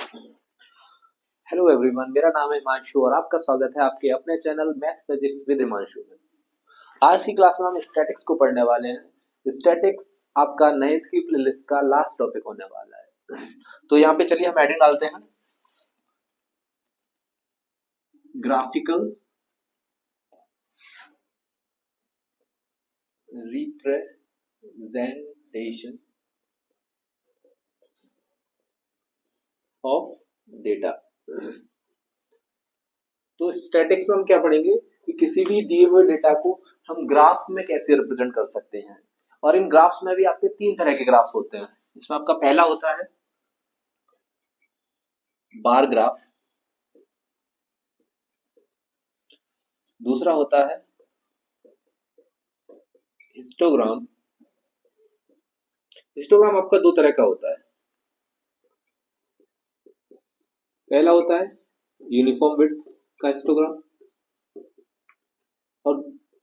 Hello everyone, मेरा नाम है हिमांशु और आपका स्वागत है आपके अपने channel math physics with Himanshu में। आज की क्लास में हम स्टैटिक्स को पढ़ने वाले हैं। स्टैटिक्स आपका 9th की प्लेलिस्ट का लास्ट टॉपिक होने वाला है। तो यहाँ पे चलिए हम हेडिंग डालते हैं, ग्राफिकल रिप्रेजेंटेशन ऑफ डेटा। तो स्टैटिक्स में हम क्या पढ़ेंगे कि किसी भी दिए हुए डेटा को हम ग्राफ में कैसे रिप्रेजेंट कर सकते हैं। और इन ग्राफ्स में भी आपके 3 तरह के ग्राफ्स होते हैं। इसमें आपका पहला होता है बार ग्राफ, दूसरा होता है हिस्टोग्राम। हिस्टोग्राम आपका 2 तरह का होता है। पहला होता है यूनिफॉर्म विड्थ का हिस्टोग्राम और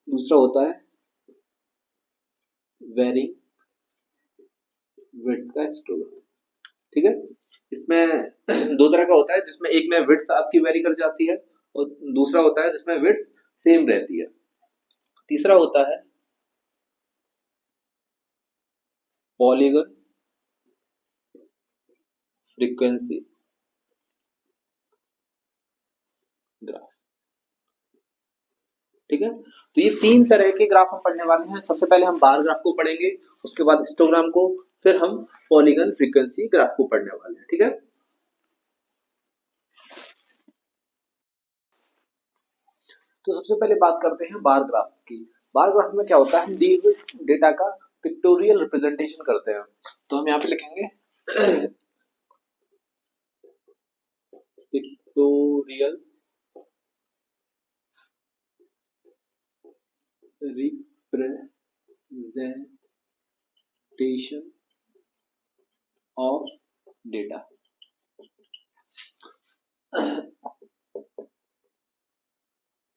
दूसरा होता है वेरिंग विड्थ का हिस्टोग्राम। ठीक है, इसमें 2 तरह का होता है, जिसमें एक में विड्थ आपकी वेरी कर जाती है और दूसरा होता है जिसमें विड्थ सेम रहती है। तीसरा होता है पॉलीगन फ्रीक्वेंसी ग्राफ। ठीक है, तो ये 3 तरह के ग्राफ हम पढ़ने वाले हैं। सबसे पहले हम बार ग्राफ को पढ़ेंगे, उसके बाद हिस्टोग्राम को, फिर हम पॉलीगन फ्रीक्वेंसी ग्राफ को पढ़ने वाले हैं। ठीक है, तो सबसे पहले बात करते हैं बार ग्राफ की। बार ग्राफ में क्या होता है, हम दिए हुए डेटा का पिक्टोरियल रिप्रेजेंटेशन करते हैं। तो हम यहाँ पे लिखेंगे pictorial representation of data.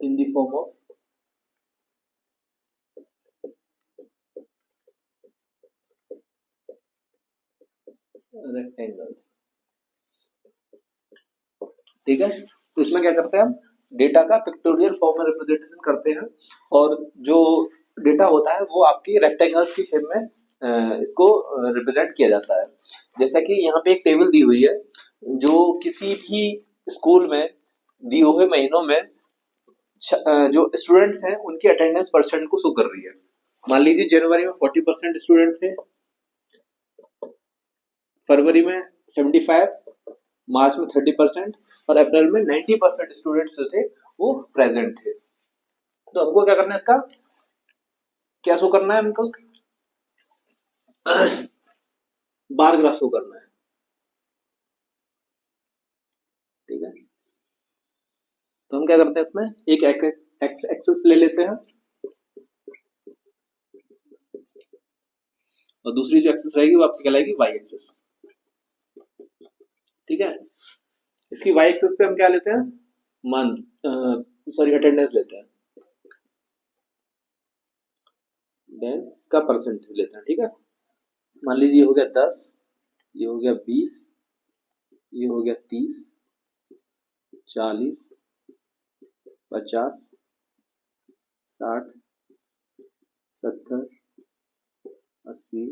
in the form of rectangles। ठीक है, तो इसमें क्या करते हैं, हम डेटा का पिक्टोरियल फॉर्म में रिप्रेजेंटेशन करते हैं और जो डेटा होता है वो आपकी रेक्टेंगल्स की शेप में इसको रिप्रेजेंट किया जाता है। जैसा कि यहाँ पे एक टेबल दी हुई है जो किसी भी स्कूल में दिए हुए महीनों में जो स्टूडेंट्स हैं उनकी अटेंडेंस परसेंट को शो कर रही है। मान लीजिए जनवरी में 40% स्टूडेंट थे, फरवरी में 75, मार्च में 30% और अप्रैल में 90% स्टूडेंट्स जो थे वो प्रेजेंट थे। तो हमको क्या करना है, इसका क्या शो करना है, हमको बार ग्राफ शो करना है। ठीक है, तो हम क्या करते हैं, इसमें एक एक्स एक्सिस ले लेते हैं और दूसरी जो एक्सिस रहेगी वो आपकी कहलाएगी वाई एक्सिस। ठीक है, इसकी वाई एक्सिस पे हम क्या लेते हैं, अटेंडेंस लेते हैं, डेंस का परसेंटेज लेते हैं। ठीक है, मान लीजिए हो गया 10, ये हो गया 20, ये हो गया 30, 40, 50, 60, 70, 80,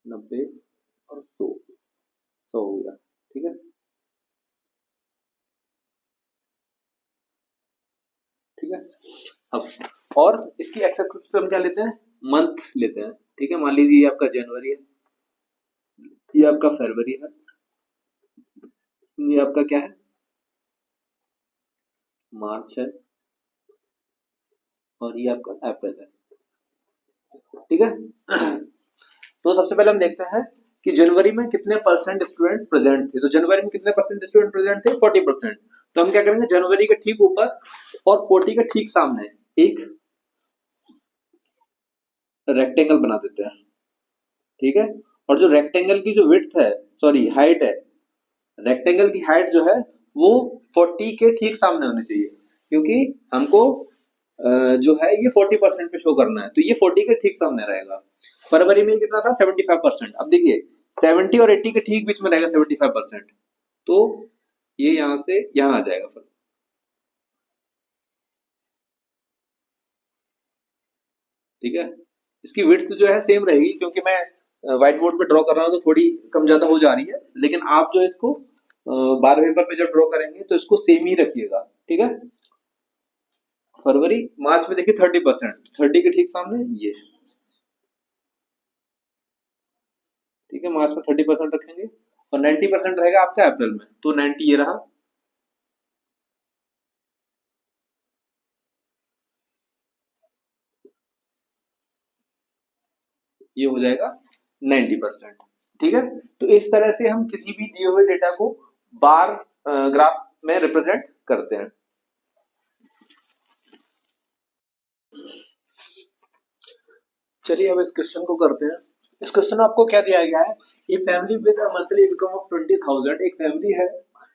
90 और 100 हो गया। ठीक है, ठीक है, अब और इसकी एक्स एक्सिस पे हम क्या लेते हैं, मंथ लेते हैं। ठीक है, मान लीजिए ये आपका जनवरी है, ये आपका फरवरी है, ये आपका क्या है, मार्च है और ये आपका अप्रैल है। ठीक है, तो सबसे पहले हम देखते हैं कि जनवरी में कितने परसेंट स्टूडेंट प्रेजेंट थे। तो जनवरी में कितने परसेंट स्टूडेंट प्रेजेंट थे, 40%। तो हम क्या करेंगे, जनवरी के ठीक ऊपर और 40 के ठीक सामने एक रेक्टेंगल बना देते हैं। ठीक है, और जो रेक्टेंगल की जो विड्थ है, सॉरी हाइट है, रेक्टेंगल की हाइट जो है वो 40 के ठीक सामने होनी चाहिए, क्योंकि हमको जो है ये 40% पे शो करना है, तो ये 40 के ठीक सामने रहेगा। फरवरी में कितना था, 75%। अब देखिए 70 और 80 के ठीक बीच में रहेगा 75%। तो ये यहाँ से यहाँ आ जाएगा फिर। ठीक है, इसकी विड्थ जो है सेम रहेगी, क्योंकि मैं व्हाइट बोर्ड पे ड्रॉ कर रहा हूँ तो थोड़ी कम ज्यादा हो जा रही है, लेकिन आप जो इसको बार पेपर पे जब ड्रॉ करेंगे तो इसको सेम ही रखिएगा। ठीक है, फरवरी मार्च में देखिए 30%, 30 के ठीक सामने ये। ठीक है, मार्च में 30% रखेंगे और 90% रहेगा आपका अप्रैल में, तो 90 ये रहा। ये हो जाएगा 90%। ठीक है, तो इस तरह से हम किसी भी दिए हुए डेटा को बार ग्राफ में रिप्रेजेंट करते हैं। चलिए अब इस क्वेश्चन को करते हैं। इस क्वेश्चन में आपको क्या दिया गया है, ये family with a monthly income of 20,000, एक फैमिली है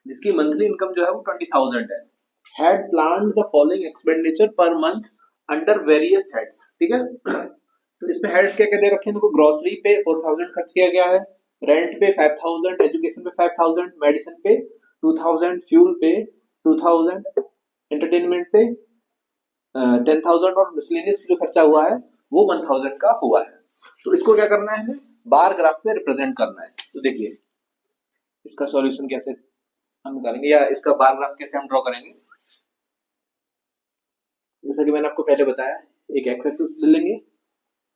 जिसकी मंथली इनकम जो है वो 20,000 है, had planned the following expenditure per month under various heads. ठीक है, तो इसमें हेड्स क्या क्या दे रखे हैं, देखो ग्रोसरी पे 4,000 खर्च किया गया है, रेंट पे 5,000, एजुकेशन पे 5,000, मेडिसिन पे 2,000, फ्यूल पे 2,000, एंटरटेनमेंट पे 10,000 और मिसलेनियस जो खर्चा हुआ है वो 1,000 का हुआ है। तो इसको क्या करना है, हमें बार ग्राफ में रिप्रेजेंट करना है। तो देखिए इसका सॉल्यूशन कैसे हम निकालेंगे, या इसका बार ग्राफ कैसे हम ड्रॉ करेंगे। जैसा कि मैंने आपको पहले बताया, एक एक्स एक्सिस ले लेंगे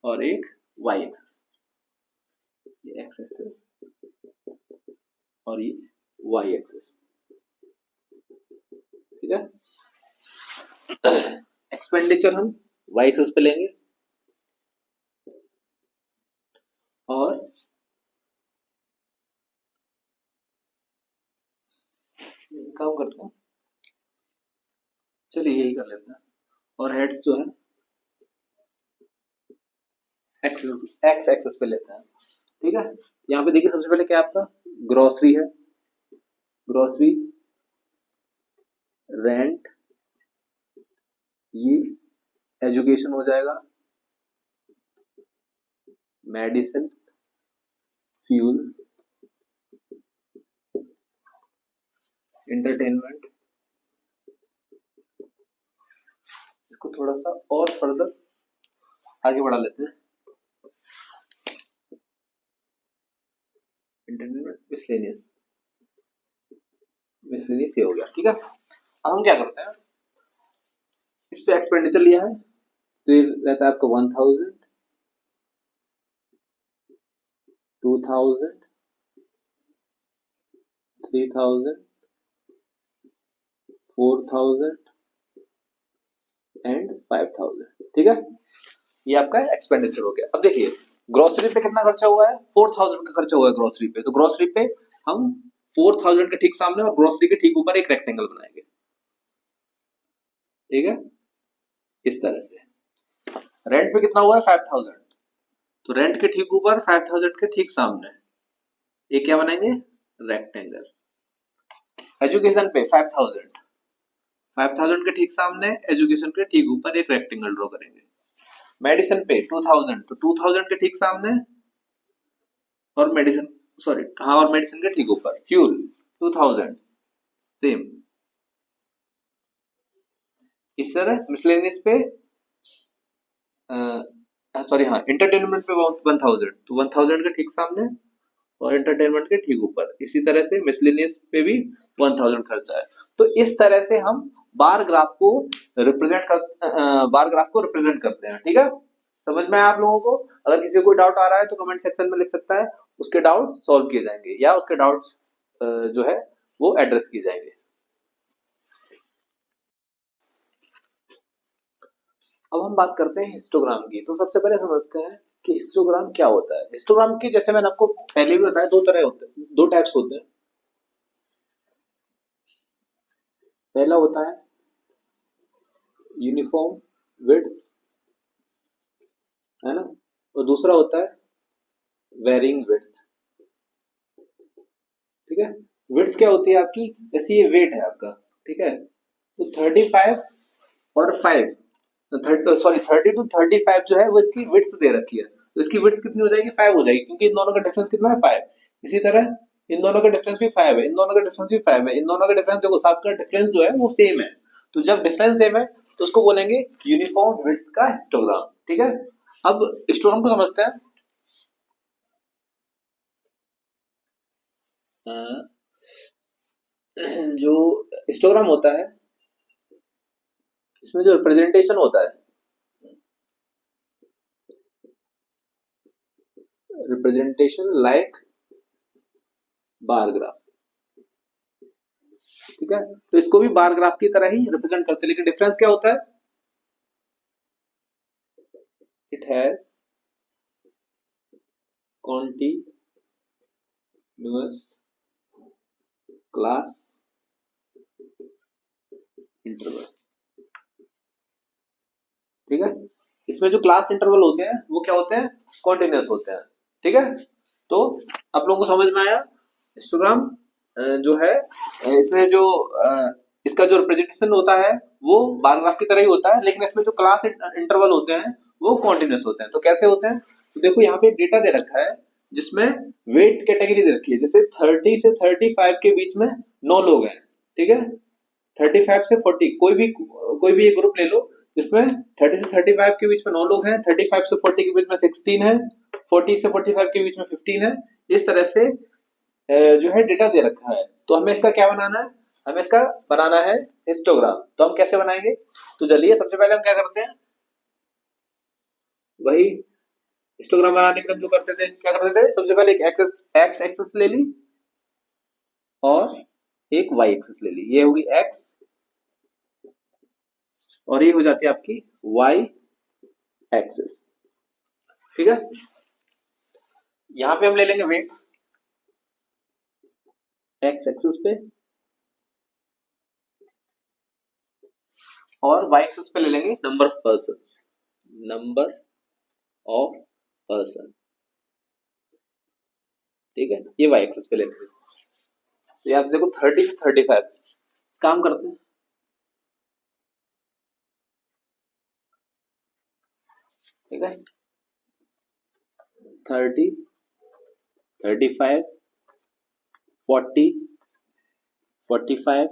और एक वाई एक्सिस, ये एक्स एक्सिस और ये वाई एक्सिस। ठीक है, एक्सपेंडिचर हम वाई एक्सिस पे लेंगे और काम करते हैं, चलिए यही कर लेते हैं, और हेड्स जो है एक्स एक्सिस पे लेते हैं। ठीक है, यहाँ पे देखिए सबसे पहले क्या आपका ग्रोसरी है, ग्रोसरी, रेंट, ये एजुकेशन हो जाएगा, मेडिसिन, फ्यूल, एंटरटेनमेंट। इसको थोड़ा सा और फर्दर आगे बढ़ा लेते हैं, एंटरटेनमेंट, मिसलेनियस, मिसलेनियस ये हो गया। ठीक है, अब हम क्या करते हैं, इस पे एक्सपेंडिचर लिया है तो ये रहता है आपको 1,000, 2,000, 3,000, 4,000 एंड 5,000। ठीक है, ये आपका एक्सपेंडिचर हो गया। अब देखिए ग्रोसरी पे कितना खर्चा हुआ है, 4,000 का खर्चा हुआ है ग्रोसरी पे, तो ग्रोसरी पे हम 4,000 के ठीक सामने और ग्रोसरी के ठीक ऊपर एक रेक्टेंगल बनाएंगे। ठीक है, इस तरह से। रेंट पे कितना हुआ है 5,000, तो रेंट के ठीक ऊपर 5,000 के ठीक सामने एक क्या बनाएंगे, रेक्टेंगल। एजुकेशन पे 5,000, 5,000 के ठीक सामने एजुकेशन के ठीक ऊपर एक रेक्टेंगल ड्रॉ करेंगे। मेडिसिन पे 2,000, तो 2,000 के ठीक सामने और मेडिसिन, सॉरी हाँ, और मेडिसिन के ठीक ऊपर। Fuel 2,000 same. इस तरह मिसलेनियस पे सॉरी हाँ, एंटरटेनमेंट पे 1,000, तो 1,000 के ठीक सामने और एंटरटेनमेंट के ठीक ऊपर। इसी तरह से मिसलेनियस पे भी 1,000 खर्चा है। तो इस तरह से हम बार ग्राफ को रिप्रेजेंट करते हैं। ठीक है, समझ में आया आप लोगों को। अगर किसी को कोई डाउट आ रहा है तो कमेंट सेक्शन में लिख सकता है, उसके डाउट सॉल्व किए जाएंगे या उसके डाउट्स जो है वो एड्रेस किए जाएंगे। अब हम बात करते हैं हिस्टोग्राम की। तो सबसे पहले समझते हैं कि हिस्टोग्राम क्या होता है। हिस्टोग्राम की जैसे मैंने आपको पहले भी बताया, दो तरह होते हैं, दो टाइप्स होते हैं। पहला होता है यूनिफॉर्म विड्थ, है ना, और दूसरा होता है वेरिंग विड्थ। ठीक है, विड्थ क्या होती है आपकी, जैसे ये वेट है आपका, ठीक है, तो 35 और 5, 30 to 35 जो है वो इसकी विड्थ दे रखी है, तो इसकी विड्थ कितनी हो जाएगी, 5 हो जाएगी, क्योंकि इन दोनों का डिफरेंस कितना है, 5। इसी तरह इन दोनों का डिफरेंस भी 5 है, इन दोनों का डिफरेंस भी 5 है, इन दोनों का डिफरेंस देखो सबका डिफरेंस जो है वो सेम है। तो जब डिफरेंस सेम है तो उसको बोलेंगे यूनिफॉर्म विड्थ का हिस्टोग्राम। ठीक है, अब हिस्टोग्राम को समझते हैं। जो हिस्टोग्राम होता है इसमें जो रिप्रेजेंटेशन होता है, रिप्रेजेंटेशन लाइक बार ग्राफ। ठीक है, तो इसको भी बार ग्राफ की तरह ही रिप्रेजेंट करते हैं, लेकिन डिफरेंस क्या होता है, it has continuous class interval. ठीक है, इसमें जो क्लास इंटरवल होते हैं वो क्या होते हैं, कॉन्टिन्यूअस होते हैं। ठीक है, तो आप लोगों को समझ में आया हिस्टोग्राम जो है, इसमें जो इसका जो रिप्रेजेंटेशन होता है वो बार ग्राफ की तरह ही होता है, लेकिन इसमें जो क्लास इंटरवल होते हैं वो कॉन्टिन्यूअस होते हैं। तो कैसे होते हैं, तो देखो यहाँ पे डेटा दे रखा है जिसमें वेट कैटेगरी दे रखी है, जैसे 30 से 35 के बीच में 9 लोग हैं। ठीक है, 35 से 40 कोई भी एक ग्रुप ले लो जिसमें 30 से 35 के बीच में 9 लोग हैं, 35 से 40 के बीच में 16 है, 40 से 45 के बीच में 15 है। इस तरह से जो है डेटा दे रखा है। तो हमें इसका क्या बनाना है, हमें इसका बनाना है हिस्टोग्राम। तो हम कैसे बनाएंगे, तो चलिए सबसे पहले हम क्या करते हैं, वही हिस्टोग्राम बनाने के लिए जो करते थे, क्या करते थे, सबसे पहले एक एक्स एक्सिस ले ली और एक वाई एक्सिस ले ली। ये होगी एक्स और ये हो जाती है आपकी वाई एक्सिस। ठीक है, यहां पे हम ले लेंगे वेट एक्स एक्सिस पे और वाई एक्सिस पे ले लेंगे number of person, number of person. ठीक है, ये वाई एक्सिस पे ले लेंगे। तो यहाँ देखो 30 से 35 काम करते हैं। ठीक है, 30, 35, 40, 45,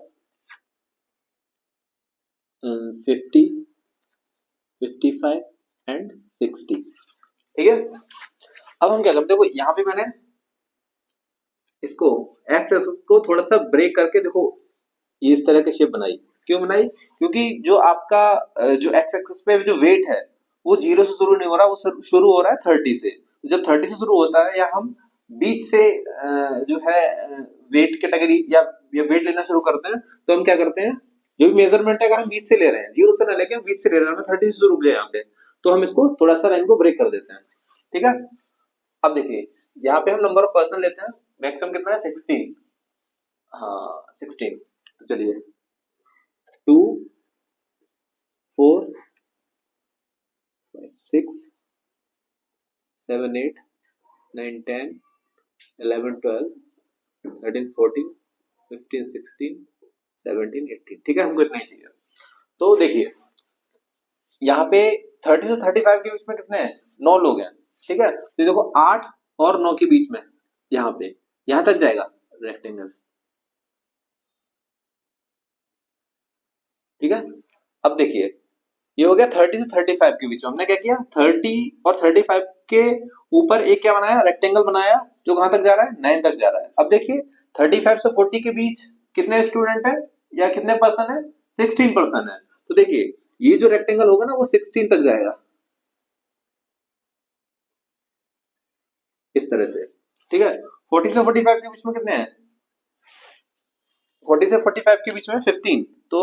50, 55 एंड 60। ठीक है, अब हम क्या करते हैं, देखो यहाँ पे मैंने इसको एक्स एक्सिस को थोड़ा सा ब्रेक करके देखो ये इस तरह की शेप बनाई। क्यों बनाई, क्योंकि जो आपका जो एक्स एक्सिस पे जो वेट है वो 0 से शुरू नहीं हो रहा, वो शुरू हो रहा है 30 से। जब 30 से शुरू होता है या हम बीच से जो है वेट कैटेगरी या वेट लेना शुरू करते हैं, तो हम क्या करते हैं, जो भी मेजरमेंट है अगर हम बीच से ले रहे हैं, 0 से ना लेके हम बीच से ले रहे हैं, हमें 30 से शुरू किया यहाँ पे, तो हम इसको थोड़ा सा लाइन को ब्रेक कर देते हैं। ठीक है, अब देखिए यहाँ पे हम नंबर ऑफ पर्सन लेते हैं, मैक्सिमम कितना है 16। हाँ 16, तो चलिए 2, 4, 5, 6, 7, 8, 9, 10, 11, 12, 13, 14, 15, 16, 17, 18। ठीक है, हमको इतना ही चाहिए। तो देखिए यहाँ पे 30 से 35 के बीच में कितने हैं, 9 लोग हैं। ठीक है, तो देखो 8 और 9 के बीच में यहाँ पे यहाँ तक जाएगा रेक्टेंगल। ठीक है, अब देखिए ये हो गया 30 से 35 के बीच में, हमने क्या किया 30 और 35 के ऊपर एक क्या बनाया, रेक्टेंगल बनाया, जो कहां तक जा रहा है 9 तक जा रहा है। अब देखिए 35 से 40 के बीच कितने स्टूडेंट है या कितने पर्सन है, 16 पर्सन है। तो देखिए ये जो रेक्टेंगल होगा ना वो 16 तक जाएगा इस तरह से। ठीक है, 40 से 45 के बीच में कितने हैं, 40 से 45 के बीच में 15, तो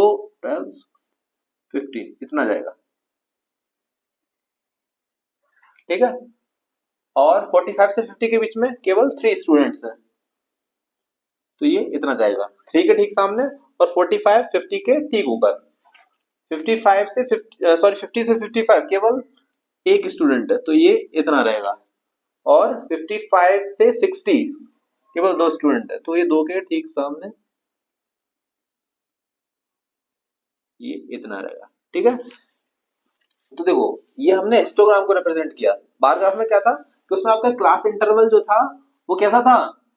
15 इतना जाएगा। ठीक है, और 45 से 50 के बीच में केवल 3 स्टूडेंट्स हैं, तो ये इतना जाएगा 3 के ठीक सामने, और 45 50 के ठीक ऊपर। 55 से 50 सॉरी 50 से 55 केवल एक स्टूडेंट है, तो ये इतना रहेगा। और 55 से 60 केवल 2 स्टूडेंट है, तो ये 2 के ठीक सामने ये इतना रहेगा। ठीक है, तो देखो ये हमने हिस्टोग्राम को रिप्रेजेंट किया। बार ग्राफ में क्या था कि उसमें आपका क्लास इंटरवल जो था वो कैसा था,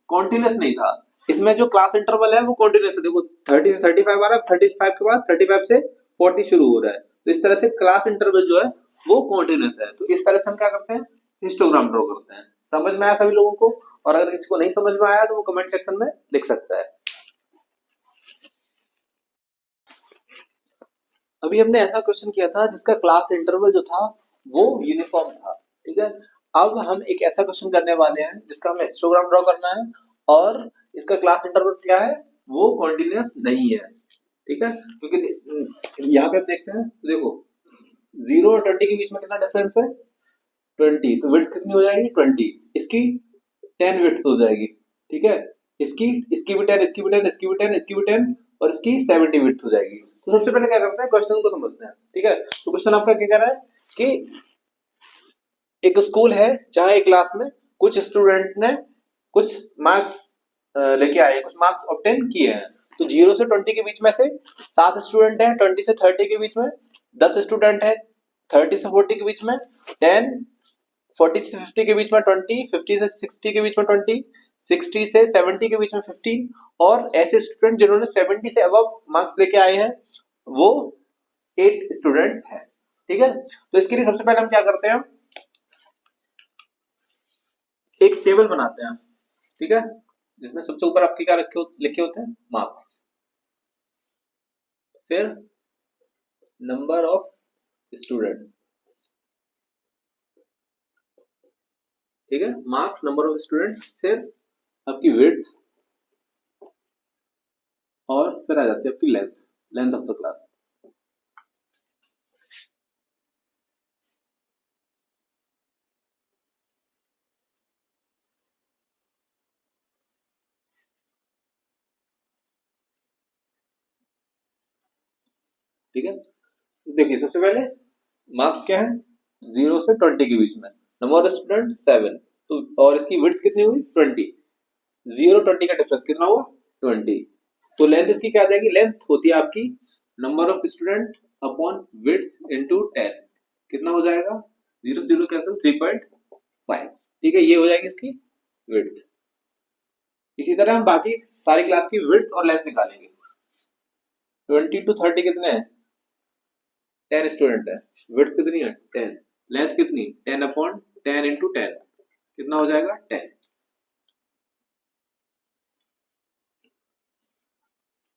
कॉन्टिन्यूस नहीं था। इसमें जो क्लास इंटरवल है वो कॉन्टिन्यूस है। देखो 30 से 35 आ रहा है, 35 के बाद 35 से 40 शुरू हो रहा है। तो इस तरह से क्लास इंटरवल जो है वो कॉन्टिन्यूस है। तो इस तरह से हम क्या करते हैं, हिस्टोग्राम ड्रॉ करते हैं। समझ में आया सभी लोगों को? और अगर किसी को नहीं समझ में आया तो वो कमेंट सेक्शन में लिख सकता है। अभी हमने ऐसा क्वेश्चन किया था जिसका क्लास इंटरवल जो था वो यूनिफॉर्म था, ठीक है। अब हम एक ऐसा क्वेश्चन करने वाले हैं जिसका हमें हिस्टोग्राम ड्रॉ करना है और इसका क्लास इंटरवल क्या है, वो कॉन्टिन्यूस नहीं है, ठीक है। क्योंकि यहाँ पे आप देखते हैं तो देखो 0 और 20 के बीच में कितना डिफरेंस है, 20। तो विड्थ कितनी हो जाएगी, 20। इसकी 10 विड्थ हो जाएगी, ठीक है। इसकी इसकी भी 10, इसकी भी 10, इसकी भी 10, इसकी भी 10 और इसकी 70 विड्थ हो जाएगी। तो सबसे पहले क्या करते हैं, क्वेश्चन को समझते हैं, ठीक है। तो क्वेश्चन आपका क्या कह रहा है कि एक स्कूल है जहां एक क्लास में कुछ स्टूडेंट ने कुछ मार्क्स लेके आए, कुछ मार्क्स ऑब्टेन किए हैं। तो 0 से 20 के बीच में से 7 स्टूडेंट हैं, 20 से 30 के बीच में 10 स्टूडेंट हैं, 30 से 40 के बीच में 10, 40 से 50 के बीच में 20, 50 से 60 के बीच में 20, 60 से 70 के बीच में 15 और ऐसे स्टूडेंट जिन्होंने 70 से अबव मार्क्स लेके आए हैं वो 8 स्टूडेंट्स हैं, ठीक है। तो इसके लिए सबसे पहले हम क्या करते हैं, एक टेबल बनाते हैं, ठीक है, जिसमें सबसे ऊपर आपके क्या लिखे होते हैं, मार्क्स, फिर नंबर ऑफ स्टूडेंट, ठीक है, मार्क्स, नंबर ऑफ स्टूडेंट, फिर आपकी विड्थ और फिर आ जाती है आपकी length, length of the class. ठीक है, देखिए सबसे पहले मार्क्स क्या है, 0 से 20 के बीच में, नंबर ऑफ स्टूडेंट 7, तो और इसकी विड्थ कितनी हुई, 20, 0-20 का डिफरेंस कितना हुआ, 20। तो लेंथ इसकी क्या आ जाएगी, लेंथ होती है आपकी number of student upon width into 10, कितना हो जाएगा, 0 0 कैंसिल, 3.5, ठीक है, ये हो जाएगी इसकी विड्थ। इसी तरह हम बाकी सारी क्लास की विड्थ और लेंथ निकालेंगे। 20 to 30 कितने हैं, 10 स्टूडेंट है, विड्थ कितनी है, 10, लेंथ कितनी, 10 अपॉन 10 इंटू 10, कितना हो जाएगा, 10।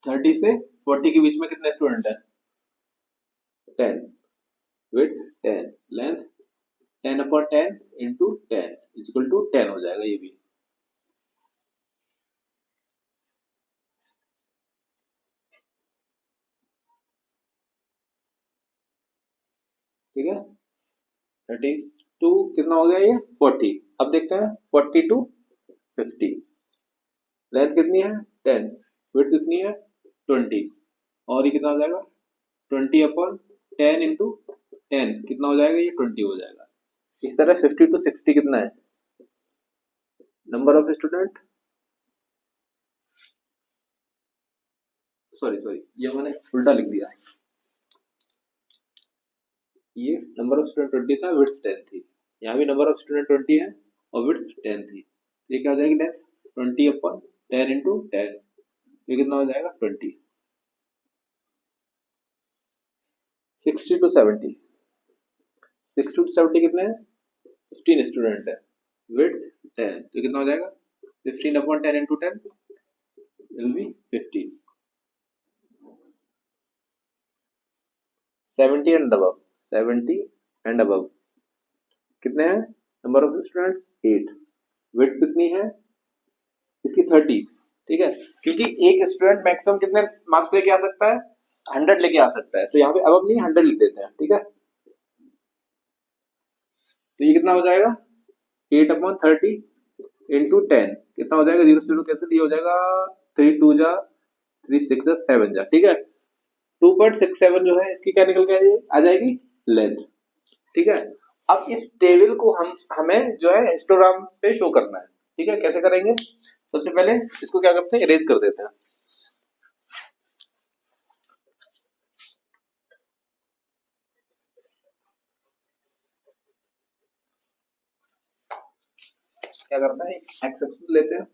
30 से 40 के बीच में कितने स्टूडेंट है, 10, width 10, length 10 upon 10 into 10 equal to 10 हो जाएगा ये भी, ठीक है। 32 कितना हो गया, ये 40। अब देखते हैं 40 to 50, लेंथ कितनी है, 10, विड्थ कितनी है, 20 और ये कितना हो जाएगा, 20 अपॉन 10 इंटू 10 कितना हो जाएगा, ये 20 हो जाएगा। इस तरह 50 to 60 कितना है, number of student, sorry sorry ये मैंने उल्टा लिख दिया, ये नंबर ऑफ स्टूडेंट 20 था, विड्थ 10 थी, यहाँ भी नंबर ऑफ स्टूडेंट 20 है और विड्थ 10 थी, ये क्या हो जाएगी लेंथ, 20 अपॉन 10 इंटू 10, ये कितना हो जाएगा, 20। 60 to 70, 60 to 70 कितने हैं, 15 स्टूडेंट है, विड्थ 10, तो कितना हो जाएगा, 15 upon 10 into 10 will be 15। 70 and above, 70 and above कितने हैं, नंबर ऑफ स्टूडेंट्स 8, विड्थ कितनी है इसकी, 30, ठीक है। क्योंकि एक स्टूडेंट मैक्सिमम कितने मार्क्स लेके आ सकता है, 100 लेके आ सकता है, तो यहाँ पे अब नहीं 100 लिख देते हैं, ठीक है। तो ये कितना हो जाएगा, 8 अपॉन 30 इंटू 10 कितना हो जाएगा, 0 0 कैंसिल, ये हो जाएगा 3 2 जा 3 6 जा 7 जा, ठीक है। 2.67 जो है इसकी क्या निकल के आ जाएगी, लेंथ, ठीक है। अब इस टेबल को हमें जो है हिस्टोग्राम पे शो करना है, ठीक है। कैसे करेंगे, सबसे पहले इसको क्या करते हैं, इरेज कर देते हैं। क्या करना है, एक्स एक्सिस लेते हैं,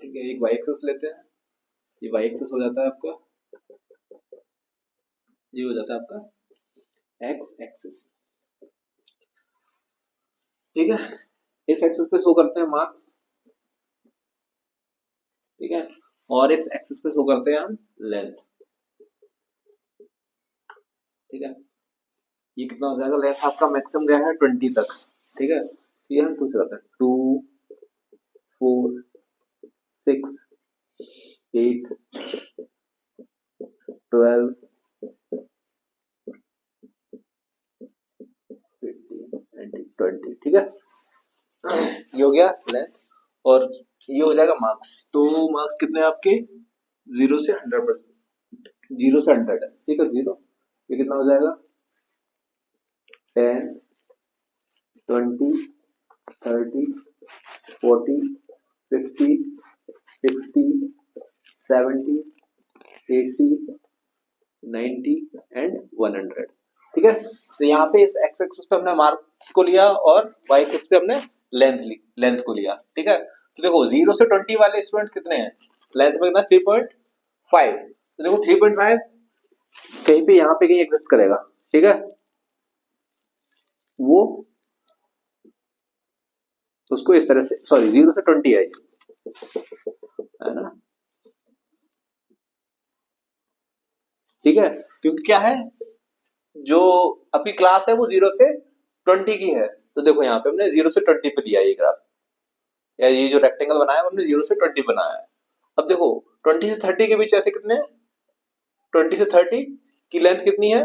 ठीक है, एक वाई एक्सेस लेते हैं, ये वाई एक्सेस हो जाता है आपका, ये हो जाता है आपका एक्स एक्सेस। ठीक है, इस एक्सेस पे शो करते हैं मार्क्स, ठीक है, और इस एक्सेस पे शो करते हैं हम लेंथ। ठीक है, ये कितना हो जाएगा, लेंथ आपका मैक्सिमम गया है 20 तक। ठीक है, तो ये हम टू से करते हैं, 2 4 6 8 12 15 20। ठीक है, ये हो गया लेंथ, और ये हो जाएगा मार्क्स। तो मार्क्स कितने हैं आपके, 0 से 100%, 0 से 100 है। ठीक है, 0, ये कितना हो जाएगा, 10 20 30 40 50 60 70 80 90 एंड 100। ठीक है, तो यहाँ पे इस एक्स एक्सिस पे हमने मार्क्स को लिया और वाई एक्सिस पे हमने लेंथ को लिया। ठीक है, तो देखो 0 से 20 वाले स्टूडेंट कितने हैं, लेंथ में कितना 3.5, तो देखो 3.5 कहीं पे यहाँ पे कहीं एग्जिस्ट करेगा। ठीक है, वो उसको इस तरह से, सॉरी 0 से 20 है ना। ठीक है, क्योंकि क्या है, जो अपनी क्लास है वो 0 से 20 की है, तो देखो यहाँ पे हमने 0 से 20 पे दिया ये ग्राफ, या ये जो रेक्टेंगल बनाया है हमने 0 से 20 बनाया है। अब देखो 20 से 30 के बीच ऐसे कितने, 20 से 30 की लेंथ कितनी है,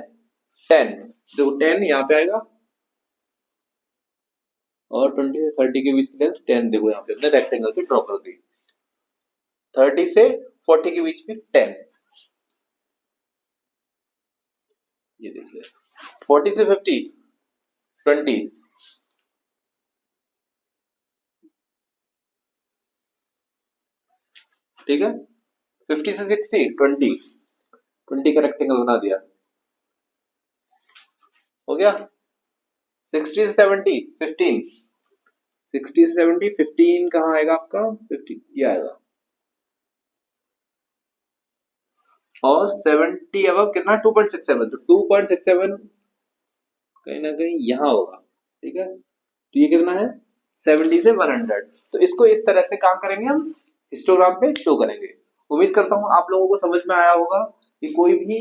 10, देखो 10 यहाँ पे आएगा, और 20 से 30 के बीच की लेंथ 10, देखो यहाँ पे हमने रेक्टेंगल से ड्रॉ कर दी। 30 से 40 के बीच भी 10, ये देखिए 40 से 50 20, ठीक है, 50 से 60 20 का रेक्टेंगल बना दिया, हो गया। 60 से 70 15, 60 से 70 15 कहाँ आएगा आपका, 50 ये आएगा, और 70 अब कितना 2.67, तो 2.67 कहीं ना कहीं यहाँ होगा। ठीक है, तो ये कितना है 70 से 100, तो इसको इस तरह से काम करेंगे हम, हिस्टोग्राम पे शो करेंगे। उम्मीद करता हूँ आप लोगों को समझ में आया होगा कि कोई भी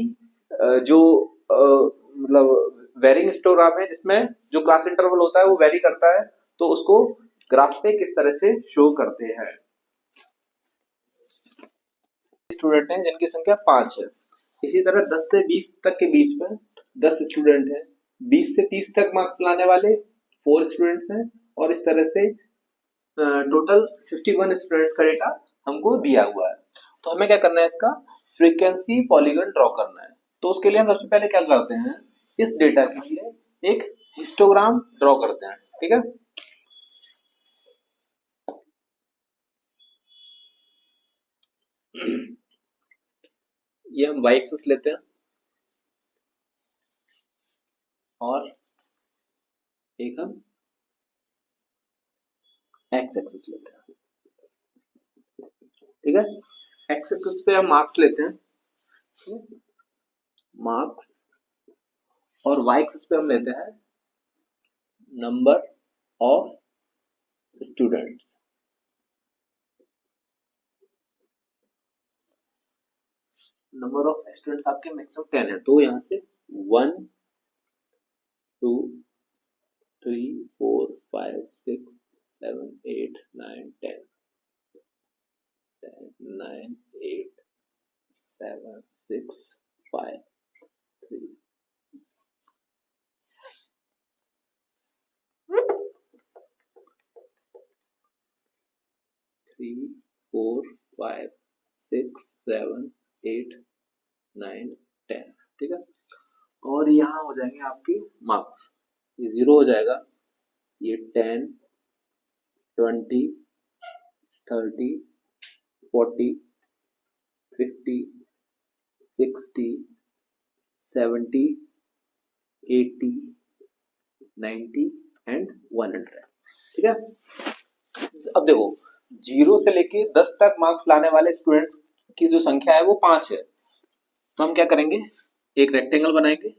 जो मतलब वेरिंग हिस्टोग्राम है जिसमें जो क्लास इंटरवल होता है वो वेरी करता है, तो उसको ग्राफ पे किस तरह से शो करते हैं। स्टूडेंट हैं जिनकी संख्या 5 है, इसी तरह 10 से 20 तक के बीच में 10 स्टूडेंट हैं, 20 से 30 तक मार्क्स लाने वाले 4 स्टूडेंट्स हैं, और इस तरह से टोटल 51 स्टूडेंट्स का डेटा हमको दिया हुआ है। तो हमें क्या करना है, इसका फ्रीक्वेंसी पॉलीगन ड्रॉ करना है। तो उसके लिए हम सबसे पहले क्या करते हैं, इस डेटा के लिए एक हिस्टोग्राम ड्रॉ करते हैं। ठीक है, ये हम y एक्सिस लेते हैं और एक हम x एक्सिस लेते हैं। ठीक है, x एक्सिस पे हम मार्क्स लेते हैं, मार्क्स, और y एक्सिस पे हम लेते हैं number of students. Number of students आपके मैक्सिमम 10 है, तो यहाँ से 1 2 3 4 5 6 7 8 9 10 9 8 7 6 5 3 3 4 5 6 7 8 9 10। ठीक है, और यहाँ हो जाएंगे आपके मार्क्स, ये 0 हो जाएगा, ये 10 20 30 40 50 60 70 80 90 एंड 100। ठीक है, अब देखो 0 से लेके 10 तक मार्क्स लाने वाले स्टूडेंट्स की जो संख्या है वो 5 है। तो हम क्या करेंगे, एक रेक्टेंगल बनाएंगे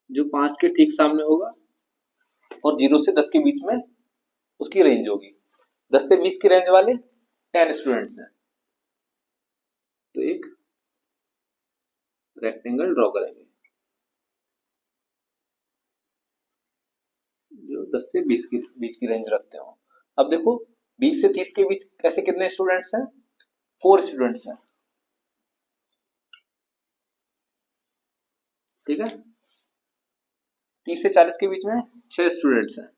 जो 5 के ठीक सामने होगा और 0 से 10 के बीच में उसकी रेंज होगी। 10 से 20 की रेंज वाले 10 स्टूडेंट्स हैं, तो एक रेक्टेंगल ड्रॉ करेंगे जो 10 से 20 के बीच की रेंज रखते हो। अब देखो 20 से 30 के बीच ऐसे कितने स्टूडेंट्स हैं, 4 स्टूडेंट्स हैं, ठीक है। 30 से 40 के बीच में 6 स्टूडेंट्स हैं।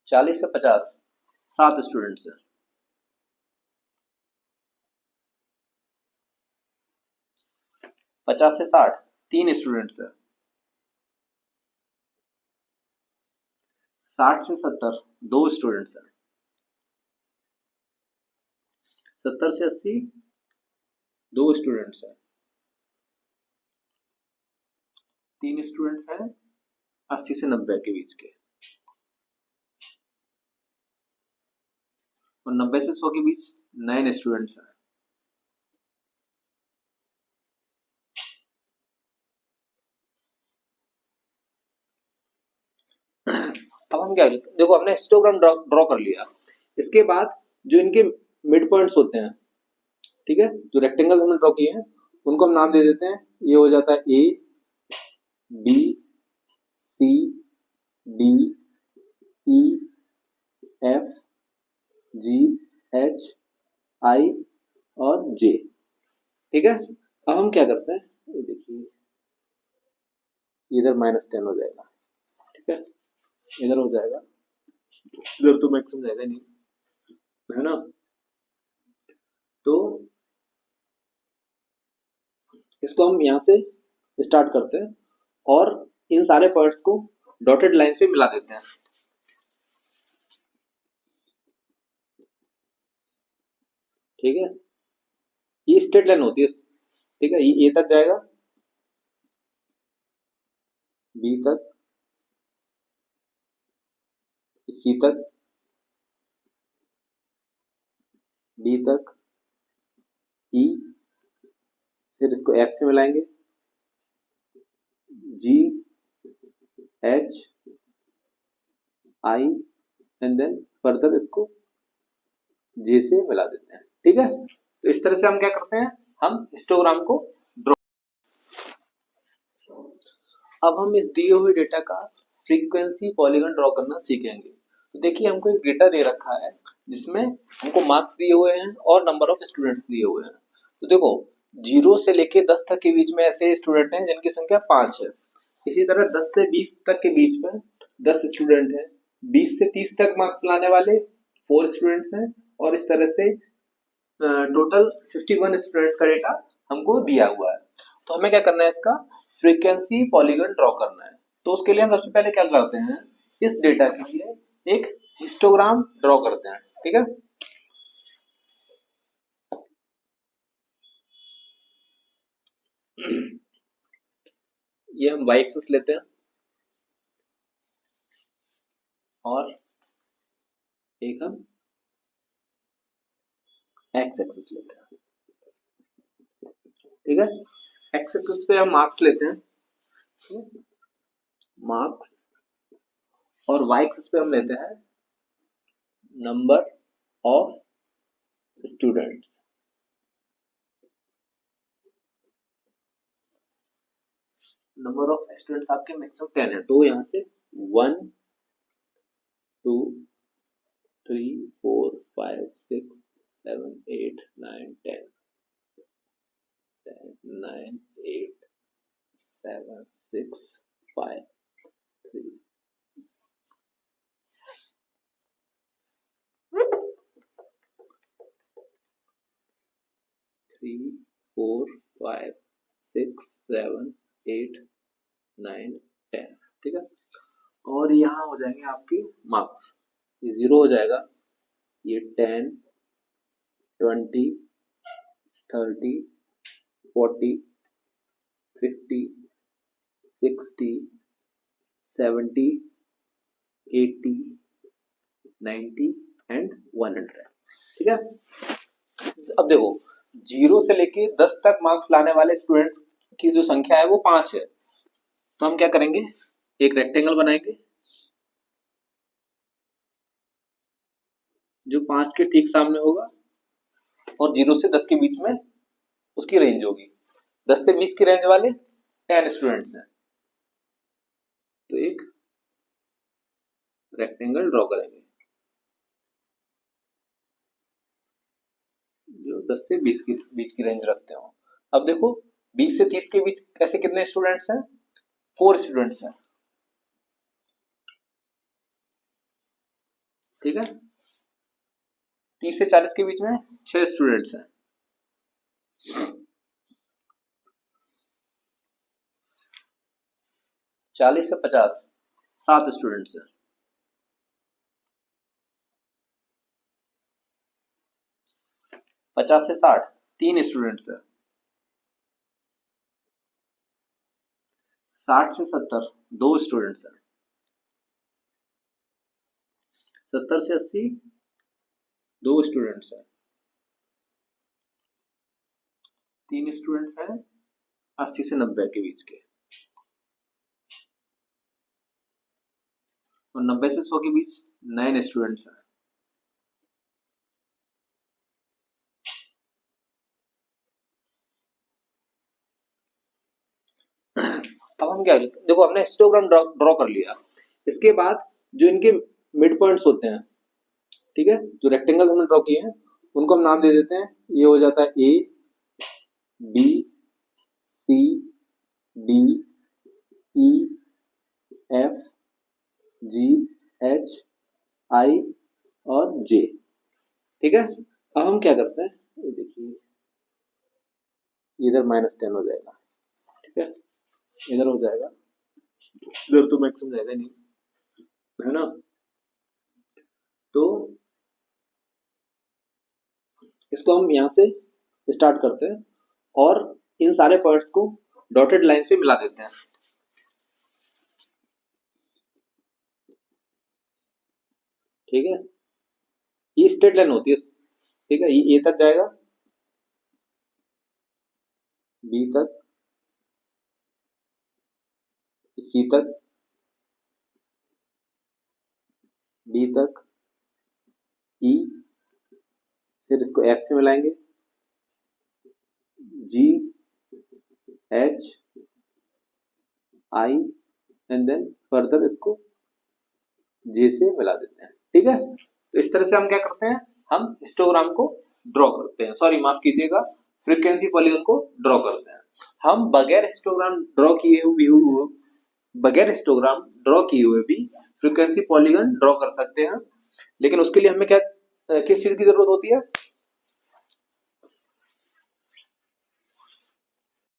40 से 50 7 स्टूडेंट्स हैं। 50 से 60 3 स्टूडेंट्स हैं। 60 से 70 2 स्टूडेंट्स हैं। 70 से 80 2 स्टूडेंट्स हैं। 3 स्टूडेंट्स हैं 80 से 90 के बीच के, और 90 से 100 के बीच 9 स्टूडेंट्स हैं। अब हम क्या करें, देखो हमने हिस्टोग्राम ड्रॉ कर लिया। इसके बाद जो इनके मिड पॉइंट्स होते हैं, ठीक है, जो रेक्टेंगल हमने ड्रॉ किए हैं उनको हम नाम दे देते हैं। ये हो जाता है ए, बी, सी, डी, ई, एफ, जी, एच, आई और जे, ठीक है। अब हम क्या करते हैं, ये देखिए इधर -10 हो जाएगा, ठीक है, इधर हो जाएगा, इधर तो मैक्सिमम जाएगा नहीं, है ना। तो इसको हम यहाँ से स्टार्ट करते हैं और इन सारे पॉइंट्स को डॉटेड लाइन से मिला देते हैं, ठीक है। ये स्ट्रेट लाइन होती है, ठीक है, ये ए तक जाएगा, बी तक, सी तक, डी तक, ई, फिर इसको एफ से मिलाएंगे, G, H, I and then further इसको जे से मिला देते हैं, ठीक है। तो इस तरह से हम क्या करते हैं, हम हिस्टोग्राम को ड्रॉ। अब हम इस दिए हुए डेटा का फ्रीक्वेंसी पॉलीगन ड्रॉ करना सीखेंगे। तो देखिए हमको एक डेटा दे रखा है जिसमें हमको मार्क्स दिए हुए हैं और नंबर ऑफ स्टूडेंट्स दिए हुए हैं। तो देखो 0 से लेके 10 तक के बीच में ऐसे स्टूडेंट हैं जिनकी संख्या 5 है। इसी तरह 10 से 20 तक के बीच में 10 स्टूडेंट हैं। 20 से 30 तक मार्क्स लाने वाले 4 स्टूडेंट्स हैं, और इस तरह से टोटल 51 स्टूडेंट्स का डेटा हमको दिया हुआ है। तो हमें क्या करना है, इसका फ्रीक्वेंसी पॉलीगन ड्रॉ करना है। तो उसके लिए हम सबसे पहले क्या करते हैं, इस डेटा के लिए एक हिस्टोग्राम ड्रॉ करते हैं, ठीक है। ये हम y एक्सिस लेते हैं और एक हम x एक्सिस लेते हैं, ठीक है। x एक्सिस पे हम मार्क्स लेते हैं, मार्क्स, और y एक्सिस पे हम लेते हैं number of students. Number of students आपके मैक्सिमम 10 है, तो यहाँ से 1 2 3 4 5 6 7 8 9 10 9 8 7 6 5 3 3 4 5 6 7 8 9 10, ठीक है। और यहाँ हो जाएंगे आपके मार्क्स, ये 0 हो जाएगा, ये 10 20 30 40 50, 60, 70, 80, 90 एंड 100। ठीक है। अब देखो 0 से लेके 10 तक मार्क्स लाने वाले स्टूडेंट्स की जो संख्या है वो 5 है। तो हम क्या करेंगे, एक रेक्टेंगल बनाएंगे जो 5 के ठीक सामने होगा और 0 से 10 के बीच में उसकी रेंज होगी। 10 से 20 की रेंज वाले 10 स्टूडेंट्स हैं, तो एक रेक्टेंगल ड्रॉ करेंगे जो 10 से 20 के बीच की रेंज रखते हो। अब देखो 20 से 30 के बीच ऐसे कितने स्टूडेंट्स हैं, 4 स्टूडेंट्स हैं। ठीक है। 30 से 40 के बीच में 6 स्टूडेंट्स हैं। 40 से 50 7 स्टूडेंट्स हैं। 50 से 60 3 स्टूडेंट्स हैं। 60 से 70 2 स्टूडेंट्स हैं। 70 से 80 2 स्टूडेंट्स हैं। 3 स्टूडेंट्स हैं। 80 से 90 के बीच के, और 90 से 100 के बीच 9 स्टूडेंट्स हैं। अब हम क्या करें, देखो हमने हिस्टोग्राम ड्रॉ कर लिया। इसके बाद जो इनके मिड पॉइंट्स होते हैं, ठीक है, जो रेक्टेंगल हमने ड्रॉ किए हैं उनको हम नाम दे देते हैं। ये हो जाता है ए, बी, सी, डी, ई, एफ, जी, एच, आई और जे। ठीक है। अब हम क्या करते हैं, ये देखिए इधर -10 हो जाएगा। ठीक है, इधर हो जाएगा, इधर तो मैक्सिमम जाएगा नहीं, है ना। तो इसको हम यहां से स्टार्ट करते हैं और इन सारे पॉइंट्स को डॉटेड लाइन से मिला देते हैं। ठीक है, ये स्ट्रेट लाइन होती है। ठीक है, ये ए तक जाएगा, बी तक, सी तक, डी तक, ई, फिर इसको एफ से मिलाएंगे, G, H, I and then further इसको जे से मिला देते हैं। ठीक है, तो इस तरह से हम क्या करते हैं, हम हिस्टोग्राम को ड्रॉ करते हैं, सॉरी माफ कीजिएगा, फ्रीक्वेंसी पॉलीगन को ड्रॉ करते हैं। हम बगैर हिस्टोग्राम ड्रॉ किए हुए भी फ्रीक्वेंसी पॉलीगन ड्रॉ कर सकते हैं, लेकिन उसके लिए हमें क्या किस चीज की जरूरत होती है,